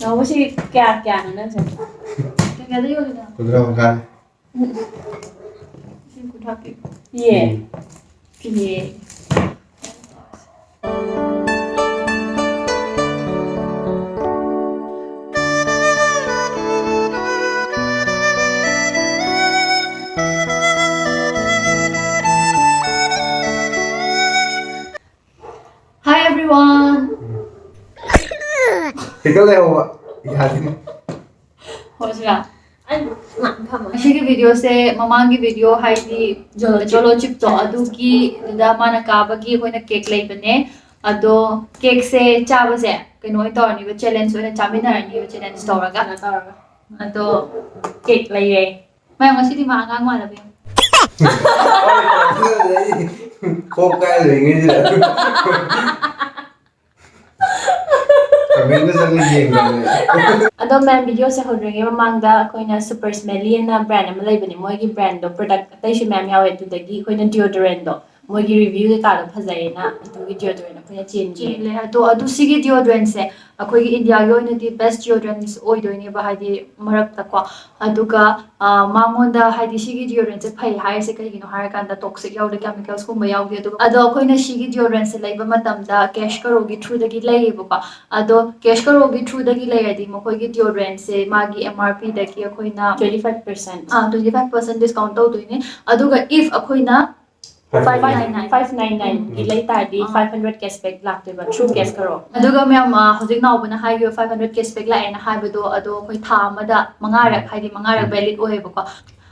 나오시 깨는 저. 깨도 요리다. 부드러운가? 예. 예. Hi everyone. Ikaw lang ako. Ihatin. होशियार अशी video से ममांगी वीडियो हाइदी जोलो चिप तो अदु की दामाना काबगी होइना केक लेबने अदो केक से चाबसे कनो तौरनी बे चैलेंज होइना चामिनारनी बे चैलेंज तौरगा अदो केक लेये मैं ngasi मा आगांग मालबे Khô cái rồi nghe gì đó. Mình có sang cái gì rồi. अदो मैं वीडियो से होद्रेगे ममांगदा कोइना सुपर स्मेली ना ब्रांड अमा लेबनी मोइगी ब्रांड दो प्रोडक्ट अतैसु मैम यावे दुदगी कोइना डिओडोरेंट दो मोइगी रिव्यू के कालो फजाइना दुगी डिओडोरेंट कोइना चेंजी ले तो अदु सिगी डिओडोरेंट से अखोइगी इंडिया गी ओइना दि बेस्ट डिओडोरेंट ओइदोइने बा हाइदि मरक्ता को अदुगा मांगोंदा हाइदि सिगी डिओडोरेंट से फै हाय से कहिगिनो हार कांदा टॉक्सिक यावदे केमिकल्स कुम यावदे अदो अखोइना सिगी डिओडोरेंट से लेबा मतमदा कैश करोगी थ्रू दगी लेयेबको अदो कैश करोगी थ्रू दगी लेयदि मखोइगी डिओडोरेंट से मागी MRP दगी अखोइना 25% 25% डिस्काउंट तौदोइने अदुगा इफ अखोइना 599 की लई तादी 500 कैशबैक लाक्तेबा थ्रू कैश करो अदुगा मैम हजिक नावबना हाइगो 500 कैशबैक लाएना हाइबदो अदो खoi था अमदा मंगारक हाइदि मंगारक वैलिड ओहेबको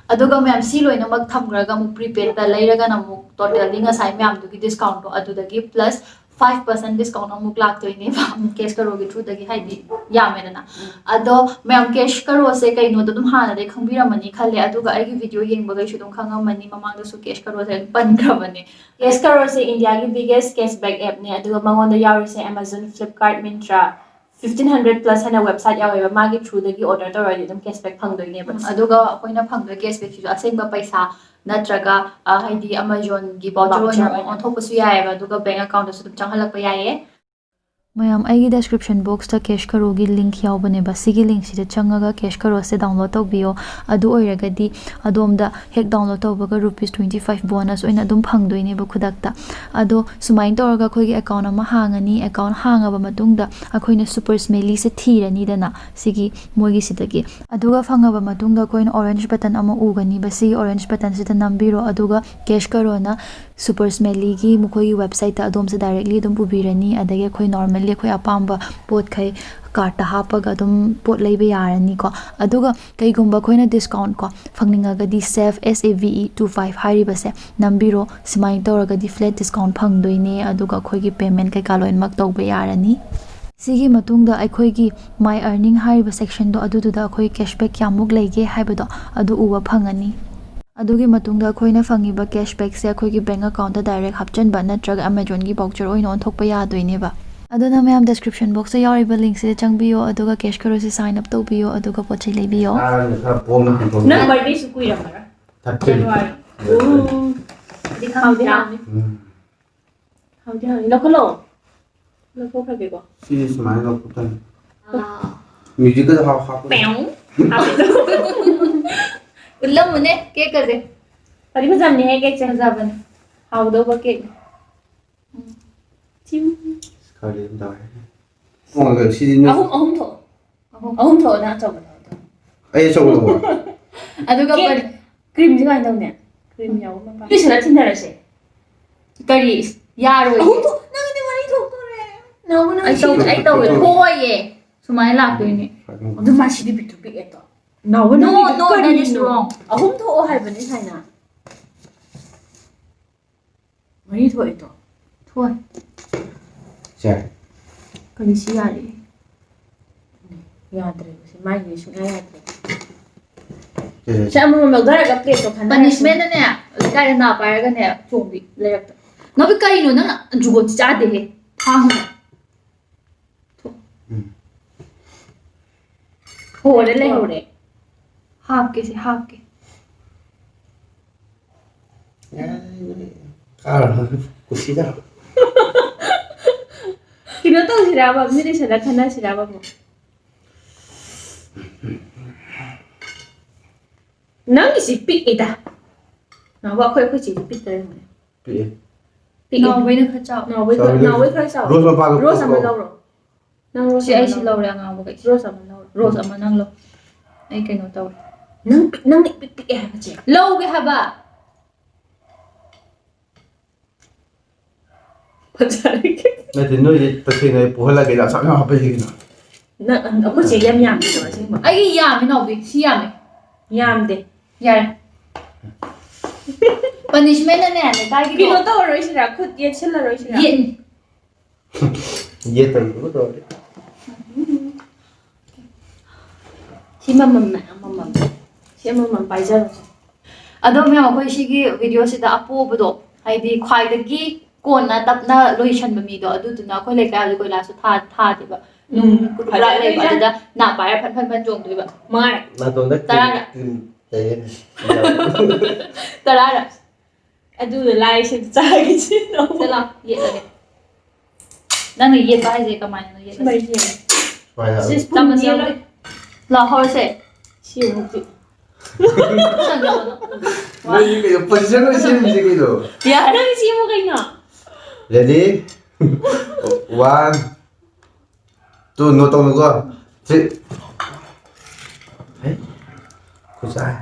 अदुगा मैम सी लोइना मक थमग्रगा मु प्रीपेड ता लैरगा नमु टोटली ngasai मैम दुगी डिस्काउंट तो अदुदगी प्लस 5% डिस्काउंट अमुक लाक्तोइने कैश करोगी थ्रू दगी हाइदि यामेना अदो मैम कैश करो से कइनो तो दुम हाना दे खंबिरमनी खले अदुगा आइगी वीडियो येंबगैसु दुम खंगमनी ममांगदसु कैश करो से पनग्रमनी कैश करो से इंडिया की बिगेस्ट कैशबैक ऐप ने अदुगा मंगोंदा यावरिसे Amazon Flipkart Myntra 1500 प्लस है वेबसाइट यावेबा मागी थ्रू दगी ऑर्डर तौरदि दुम कैशबैक फंगदोइनेबा अदुगा अखोइना फंगदो कैशबैक सु असेंबा पैसा नत्रगा हाइदि Amazon की बाउचर ओइना ऑनथोपसु यायबा अदुगा बैंक अकाउंट दसु दुम चंगहलकपा याये मैम आई डिस्क्रिप्शन बॉक्स कैश करोगी लिंक यावबनेबा सिगी लिंक सिदा चंगागा कैश करो से डाउनलोड तौबियो अदु ओइरगदी अदोमदा हेक डाउनलोड तौबगा ₹25 बोनस ओइना दुम फंगदोइनेबा खुदकता अदो सुमाइन तौरगा खोगी अकाउंट अमा हांगनी अकाउंट हांगाबा मतुंगदा अखोइना सुपर स्मेली से थीरनी दना सिगी मोगी सिदगी अदुगा फंगाबा मतुंगदा कोइन ऑरेंज बटन अमा उगनी बसी ऑरेंज बटन सिदा नंबिरो अदुगा कैश करोना सुपर स्मेली की मुखोगी वेबसाइट ता अदोम से डायरेक्टली दुम पुबिरनी अदगे खोइ नॉर्मली खोइ अपाम्बा पोत खै कार्ट हापगा दुम पोत लेबे यारनी को अदुगा कईगुंबा खोइना डिस्काउंट को फंगनिंगागदी सेफ SAVE25 हारिबसे नंबिरो सिमाइन तौरगदी फ्लैट डिस्काउंट फंगदोइने अदुगा खोइगी पेमेंट कै कालोइनमक तौबे यारनी सिगी मतुंगदा अखोइगी माय अर्निंग हारिबा सेक्शन दो अदुदुदा अखोइ कैशबैक क्यामुक लेगे हाइबदो अदु उवा फंगनी अदुगी मतुंगदा अखोइना फंगिबा कैशबैक से अखोइगी बैंक अकाउंट दा डायरेक्ट हापचनबा नत्रगा Amazon की बाउचर ओइना ओनथोकपा यादोइनेबा अदुना मैम डिस्क्रिप्शन बॉक्स यावरिबा लिंक से चंगबियो अदुगा कैश करो से साइन अप तौबियो अदुगा पोचै लेबियो नंबर दी सुकुइरा मरा 30 हाउदी लोकलो फगेको सी स्माइल ऑफ पुतन म्यूजिक का हाफ हाफ पेऊ उल्लम मुने के करे परि फजामनी है केक से जाबन हाउदो केक चिम खाली दाई ओंगा सीदिन अहुम थो ना चौबन अय चौबन अदुगा क्रीम जी गाइन दौने क्रीम याव मपा पिसला थिनरसे करी यारो अहुम थो नंगने मरी थो तोरे नावना आई तो होये सुमाइ लाक्तोइने अदु मासिदि बिटु बिग एतो नावना No, that is wrong. अहुम थो हाइबने साइना मरी थो एतो थोय चाय करिसि यारे याद्रे से माइगे सुना याद्रे चाय शाम में मगदरगा प्लेट तो खाना पनिशमेंट ने काय ना पायरगा ने चोंबी लेरक नबी करिनो ना जुगो चादे हे थांग होरे ले होरे हाफ के कार कुछ दा किनो तो सिराबा मिरे सदा खाना सिराबा ꯅꯪꯒꯤꯁꯤ ꯄꯤꯛꯏꯗ ꯅꯥꯎꯕ ꯑꯩꯈꯣꯏ ꯆꯦꯗꯤ ꯄꯤꯛꯇꯔꯦ ꯄꯤꯛꯑꯦ ꯄꯤꯛꯑꯦ ꯉꯥꯎꯕꯩꯅ ꯈꯔ ꯆꯥꯎ ꯅꯥꯎꯕꯩ ꯈꯔ ꯆꯥꯎ ꯔꯣꯁ ꯃꯄꯥꯟꯗꯣ ꯔꯣꯁ ꯑꯃ ꯄꯣꯛꯄ꯭ꯔꯣ? ꯂꯧꯔꯣ ꯅꯪ ꯔꯣꯁ ꯁꯤ ꯑꯩ ꯁꯤ ꯂꯧꯔꯦ ꯑꯉꯥꯎꯕꯈꯩ ꯔꯣꯁ ꯑꯃ ꯂꯧꯔꯣ ꯔꯣꯁ ꯑꯃ ꯅꯪ ꯂꯧ ꯑꯩ ꯀꯩꯅꯣ ꯇꯧꯔꯦ ꯅꯪ ꯏꯄꯤꯛ ꯄꯤꯛꯑꯦ ꯍꯥꯏꯕ ꯆꯦ ꯂꯧꯒꯦ ꯍꯥꯏꯕ ꯐꯖꯔꯦ ꯅꯠꯇꯦ ꯅꯣꯏꯗꯤ ꯇꯁꯦꯡꯅ ꯄꯨꯍꯜꯂꯒꯦ ꯑꯁꯥꯝ ꯌꯥꯝ ꯍꯥꯞꯄꯁꯤꯒꯤꯅ ꯅꯪ ꯑꯩꯈꯣꯏ ꯆꯦ ꯌꯥꯝ ꯌꯥꯝꯗꯦꯕ ꯑꯁꯦꯡꯕ ꯑꯩꯒꯤ ꯌꯥꯝꯃꯤ ꯅꯥꯎꯕꯤ ꯁꯤ ꯌꯥꯝꯃꯤ ꯌꯥꯝꯗꯦ ꯌꯥꯔꯦ ꯄꯅꯤꯁꯃꯦꯟꯅꯅꯦ ꯂꯩꯀꯥꯏꯒꯤꯗꯣ ꯀꯩꯅꯣ ꯇꯧꯔꯔꯣꯏꯁꯤꯔꯥ ꯈꯨꯠ ꯌꯦꯠꯁꯤꯜꯂꯔꯣꯏꯁꯤꯔꯥ ꯌꯦꯟ ꯌꯦꯠ ꯇꯧꯕ ꯇꯧꯔꯗꯤ ꯁꯤ ꯑꯃꯃꯝ ꯁꯤ ꯑꯃꯃꯝ ꯄꯥꯏꯖꯔꯣꯁꯦ ꯑꯗꯣ ꯃꯌꯥꯝ ꯑꯩꯈꯣꯏ ꯁꯤꯒꯤ ꯚꯤꯗꯤꯑꯣꯁꯤꯗ ꯑꯄꯣꯕꯗꯣ ꯍꯥꯏꯗꯤ ꯈ꯭ꯋꯥꯏꯗꯒꯤ ꯀꯣꯟꯅ ꯇꯞꯅ ꯂꯣꯏꯁꯟꯕ ꯃꯤꯗꯣ ꯑꯗꯨꯗꯨꯅ ꯑꯩꯈꯣꯏ ꯂꯩꯀꯥꯏꯗ ꯀꯣꯏꯂꯥꯁꯁꯨ ꯊꯥꯗꯦꯕ ꯅꯨꯡ ꯈꯨꯠꯄꯨꯔꯥ ꯂꯩꯕ ꯑꯗꯨꯗ ꯅꯥ ꯄꯥꯏꯔ ꯐꯟ ꯐꯟ ꯐꯟ ꯆꯣꯡꯗꯣꯏꯕ ꯃꯥꯔꯦ ꯅꯥꯇꯣꯟꯗ ꯇꯔꯥꯔꯛ ꯇꯔꯥꯔꯛ ꯑꯗꯨꯗ ꯂꯥꯏꯁꯦ ꯆꯥꯒꯤꯁꯤ ꯁꯤ ꯂꯥꯎ ꯌꯦꯠꯂꯒꯦ ꯅꯪꯅ ꯌꯦꯠꯄ ꯍꯥꯏꯁꯦ ꯀꯃꯥꯏꯅ ꯌꯦꯠꯂꯒꯦ ꯃꯔꯤ ꯌꯦꯡꯉꯦ ꯁꯨꯃꯥꯏꯅ ꯁꯤ ꯆꯥꯃꯁ ꯌꯦꯡꯂ ꯌꯥꯎꯗꯦ ꯂꯥꯎ ꯍꯧꯔꯁꯦ ꯁꯤ ꯑꯃꯨꯛꯇꯤ ꯅꯣꯏꯒꯤ ꯀꯩꯅꯣ ꯄꯣꯖꯤꯁꯟ ꯑꯣꯏꯅ ꯁꯦꯝꯃꯤꯁꯦ ꯀꯩꯅꯣ ꯌꯥꯔꯦ ꯅꯪ ꯁꯤ ꯑꯃꯨꯛ ꯀꯩꯅꯣ ꯔꯦꯗꯤ 1 2 ꯅꯣꯠ ꯇꯧꯅꯨꯀꯣ 3 ꯍꯦ ꯈꯨꯠꯁꯥꯏ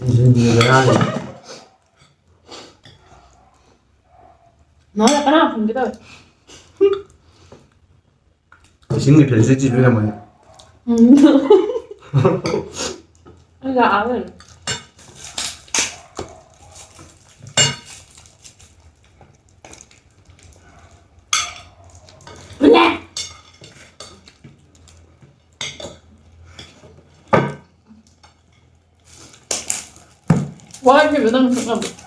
인생이라니 너가 하나 분기다 신의 변수지 중에 뭐야? 그러니까 아는 블랙 와 이게 왜 나는 그런가 봐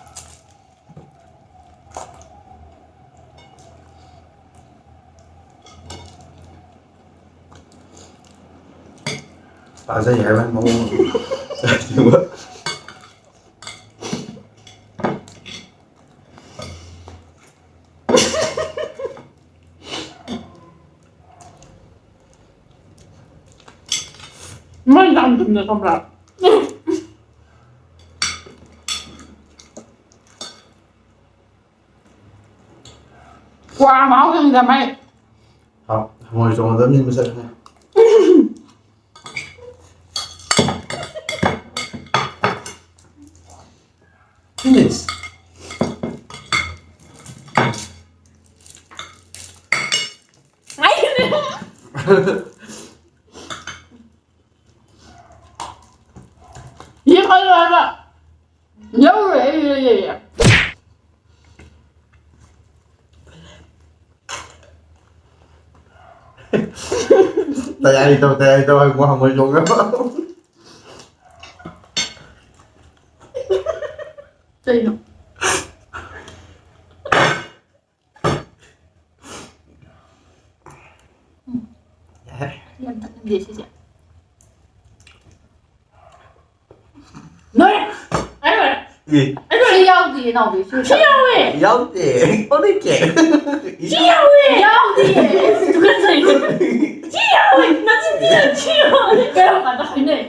맞아 얘만 먹어 이거 말도 안 듣네 정말 와 마우형이다 말 học ngồi chỗ giống như bây giờ này Finish. 얘 가져와봐 얘 tay ai đâu ai qua ngồi chỗ đó 저기요 Em tắt em gì chị 너희 아이고 gì Chị yêu gì nào bị chị 치야왜 giống chị có đi chị 치야왜 야우디 누가 저기 치야왜 나 진짜 치야왜 Kêu mà nó phải nể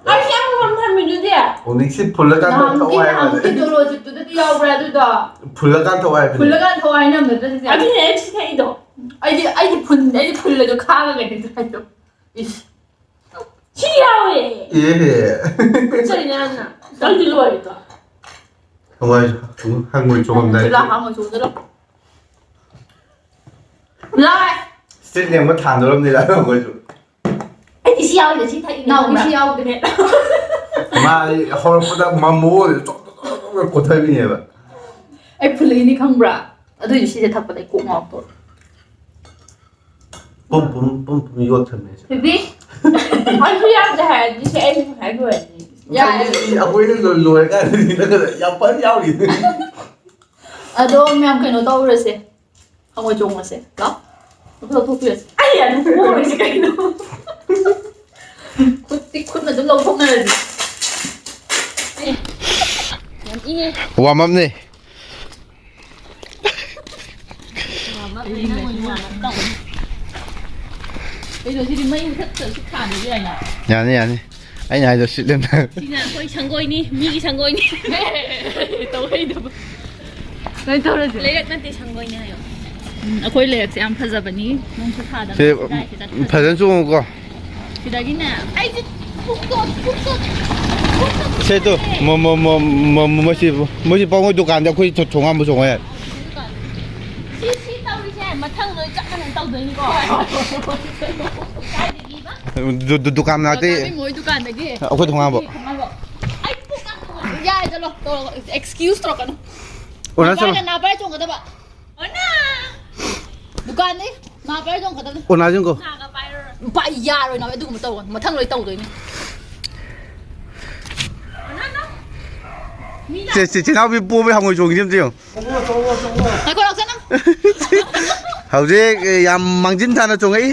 아이 한번 하면 주디야 오늘 시 불러간 Làm 더 cái 와야 nào cái đồ rồi chị tôi đi yêu ra tôi đó 불러간 더 와야 불러간 더 와이 남는 데 진짜 아니 앱스테이도 아이디 불러줘 카가 되는 거 치야왜 예 소리 내놨나 널 들러 와야겠다 정말 한국이 조금 나 là hàng người xuống nữa đâu lại 스틸 뭐 다 늘었니다 거죠 아니 치야왜 내 친타 이거 nào cái yêu cái 마 허락보다 마모 조금 고탈이네 봐 em fully ni không bra ở đây chị sẽ thật vào đây cũng ngọt rồi 뿜뿜 이거 때문에 baby 아니 치야한테 해야지 제 애는 해줘야지 dạ 아고 있는 걸 놓을까 이거 약간 야우리 ở đâu em cái nó đâu rồi sẽ không có chung là sẽ đó nó đâu thu tuyệt 아니야 누구 보고 있을까 이거 khuất là đúng lâu không này là gì ꯋꯥꯔꯝꯑꯞꯅꯦ ꯀꯩꯅꯣꯁꯤꯗꯤ ꯃꯩ ꯃꯨꯊꯠꯇ꯭ꯔꯁꯨ ꯊꯥꯟꯕ ꯌꯥꯏꯅ ꯌꯥꯅꯤ ꯌꯥꯅꯤ ꯑꯩꯅ ꯍꯥꯏꯗꯣ ꯁꯤꯠꯂꯦꯅ ꯁꯤꯅ ꯑꯩꯈꯣꯏ ꯁꯪꯒꯣꯏꯅꯤ ꯃꯤꯒꯤ ꯁꯪꯒꯣꯏꯅꯤ ꯇꯧꯍꯩꯗꯕ ꯀꯩ ꯇꯧꯔꯁꯦ ꯂꯩꯔꯛ ꯅꯠꯇꯦ ꯁꯪꯒꯣꯏꯅꯤ ꯍꯥꯏꯌꯣ ꯑꯩꯈꯣꯏ ꯂꯩꯔꯛꯁꯦ ꯌꯥꯝ ꯐꯖꯕꯅꯤ ꯅꯣꯡꯁꯨ ꯊꯥꯗꯕ ꯁꯤ ꯐꯖꯅ ꯆꯣꯡꯉꯨꯀꯣ ꯁꯤꯗꯒꯤꯅꯦ ꯑꯩꯁꯦ ꯄꯨꯛꯇꯣꯠ ꯁꯦꯇꯣ ꯃꯣꯏꯁꯤ ꯄꯥꯎꯉꯣꯏ ꯗꯨꯀꯥꯟꯗ ꯑꯩꯈꯣꯏ ꯊꯣꯡꯉꯥꯟꯕ ꯆꯣꯡꯉ ꯌꯥꯏ ꯁꯤ ꯇꯧꯔꯤꯁꯦ ꯃꯊꯪ ꯅꯣꯏ ꯆꯞ ꯃꯥꯟꯅꯅ ꯇꯧꯗꯣꯏꯅꯤꯀꯣ ꯗꯨꯀꯥꯟ ꯃꯅꯥꯛꯇꯩ ꯃꯣꯏ ꯗꯨꯀꯥꯟꯗꯒꯤ ꯑꯩꯈꯣꯏ ꯊꯣꯡꯉꯥꯟꯕ ꯑꯩ ꯄꯨꯛ ꯌꯥꯏ ꯆꯠꯂꯣ ꯑꯦꯛꯁꯀ꯭ꯌꯨꯁ ꯇꯧꯔꯛꯀꯅꯨ 나발 ꯆꯣꯡꯒꯗꯕ 어나 ꯗꯨꯀꯥꯟꯗꯩ 나발 ꯆꯣꯡꯒꯗꯕ 오나진거 나가 파이ꯔꯣ ꯄꯥꯏ ꯌꯥꯔꯣꯏ ꯅꯥ ꯑꯗꯨꯒꯨꯝꯕ ꯇꯧꯒꯅꯨ ꯃꯊꯪ ꯂꯣꯏ ꯇꯧꯗꯣꯏꯅꯤ ꯆꯤꯅꯥꯎꯕꯤ ꯄꯣꯕꯩ ꯍꯪꯉꯣꯏ ꯆꯣꯡꯈꯤꯁꯤ ꯑꯝꯇ ꯌꯦꯡꯉꯣ ꯉꯥꯏꯈꯣ ꯂꯥꯛꯁana ꯍꯧꯖꯤꯛ ꯌꯥꯝ ꯃꯥꯡꯖꯤꯟ ꯊꯥꯅ ꯆꯣꯡꯉꯛꯏ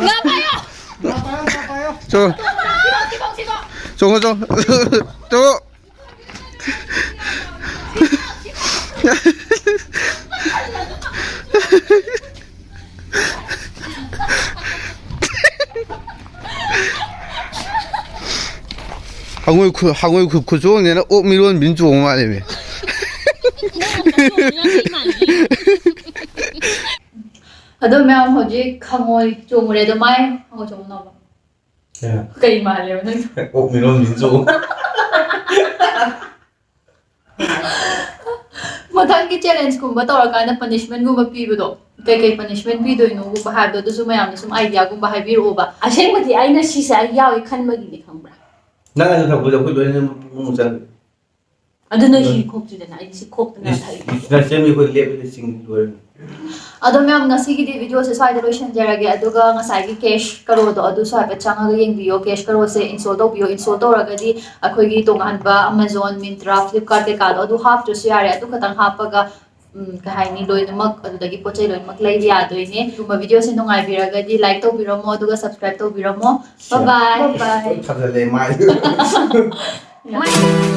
ꯉꯥ 파요 ꯆꯣꯡꯉꯣ ꯆꯣꯡꯉꯣ ꯆꯣꯡꯉꯣ 항어의 구조는 오미론 민족 말이에요. ꯑꯗꯣ ꯃꯌꯥꯝ ꯍꯧꯖꯤꯛ ꯈꯪꯉꯣꯏ ꯆꯣꯡꯉꯨꯔꯦ ꯑꯗꯣ ꯃꯥꯏ ꯈꯪꯉꯣꯏ ꯆꯣꯡꯅꯕ ꯀꯩ ꯃꯥꯜꯂꯦꯕ ꯅꯪ 오미론 민족. ꯃꯊꯪꯒꯤ ꯆꯦꯂꯦꯟꯖꯀꯨꯝꯕ ꯇꯧꯔꯀꯥꯟꯗ ꯄꯅꯤꯁꯃꯦꯟꯠꯒꯨꯝꯕ ꯄꯤꯕꯗꯣ ꯀꯩꯀꯩ ꯄꯅꯤꯁꯃꯦꯟꯠ ꯄꯤꯗꯣꯏꯅꯣꯒꯨꯝꯕ ꯍꯥꯏꯕꯗꯣ ꯑꯗꯨꯁꯨ ꯃꯌꯥꯝꯅ ꯁꯨꯝ ꯑꯥꯏꯗꯤꯌꯥꯒꯨꯝꯕ ꯍꯥꯏꯕꯤꯔꯛꯑꯣꯕ ꯑꯁꯦꯡꯕꯗꯤ ꯑꯩꯅ ꯁꯤꯁꯦ ꯑꯩ ꯌꯥꯎꯏ ꯈꯟꯕꯒꯤꯅꯤ ꯈꯪꯕ꯭ꯔꯥ ꯅꯪ ꯑꯗꯨ ꯊꯛꯄꯗ ꯑꯩꯈꯣꯏ ꯂꯣꯏꯅ ꯄꯨꯡ ꯆꯪ ꯑꯗꯨꯅ ꯁꯤ ꯈꯣꯛꯇ꯭ꯔꯤꯗꯅ ꯑꯩꯗꯤ ꯁꯤ ꯈꯣꯛꯇꯅ ꯊꯛꯏ ꯁꯦꯝꯕꯤ ꯑꯩꯈꯣꯏ ꯂꯦꯞꯄꯗ ꯆꯤꯡ ꯂꯣꯏꯔꯦ ꯑꯗꯣ ꯃꯌꯥꯝ ꯉꯁꯤꯒꯤꯗꯤ ꯚꯤꯗꯤꯑꯣꯁꯦ ꯁ꯭ꯋꯥꯏꯗ ꯂꯣꯏꯁꯤꯟꯖꯔꯒꯦ ꯑꯗꯨꯒ ꯉꯁꯥꯏꯒꯤ ꯀꯦꯁ ꯀꯔꯣꯗꯣ ꯑꯗꯨꯁꯨ ꯍꯥꯏꯐꯦꯠ ꯆꯪꯉꯒ ꯌꯦꯡꯕꯤꯌꯣ ꯀꯦꯁ ꯀꯔꯣꯁꯦ ꯏꯟꯁꯇꯣꯜ ꯇꯧꯕꯤꯌꯣ ꯏꯟꯁꯇꯣꯜ ꯇꯧꯔꯒꯗꯤ ꯑꯩꯈꯣꯏꯒꯤ ꯇꯣꯉꯥꯟꯕ ꯑꯃꯥꯖꯣꯟ ꯃꯤꯟꯇ꯭ꯔꯥ ꯐ꯭ꯂꯤꯞꯀꯥꯔꯠ ꯀꯩꯀꯥꯗꯣ ꯑꯗꯨ ꯍꯥꯞꯇ꯭ꯔꯁꯨ ꯌꯥꯔꯦ ꯑꯗꯨ ꯈꯛꯇꯪ ꯍꯥꯞꯄꯒ ꯀꯩ ꯍꯥꯏꯅꯤ ꯂꯣꯏꯅꯃꯛ ꯑꯗꯨꯗꯒꯤ ꯄꯣꯠ ꯆꯩ ꯂꯣꯏꯅꯃꯛ ꯂꯩꯕ ꯌꯥꯗꯣꯏꯅꯦ ꯑꯗꯨꯒꯨꯝꯕ ꯚꯤꯗꯤꯑꯣꯁꯦ ꯅꯨꯡꯉꯥꯏꯕꯤꯔꯒꯗꯤ ꯂꯥꯏꯛ ꯇꯧꯕꯤꯔꯝꯃꯣ ꯑꯗꯨꯒ ꯁꯕꯁꯀ꯭ꯔꯥꯏꯕ ꯇꯧꯕꯤꯔꯝꯃꯣ ꯕꯥꯏ ꯕꯥꯏ ꯊꯥꯖꯜꯂꯦ ꯃꯥꯏ ꯕꯥꯏ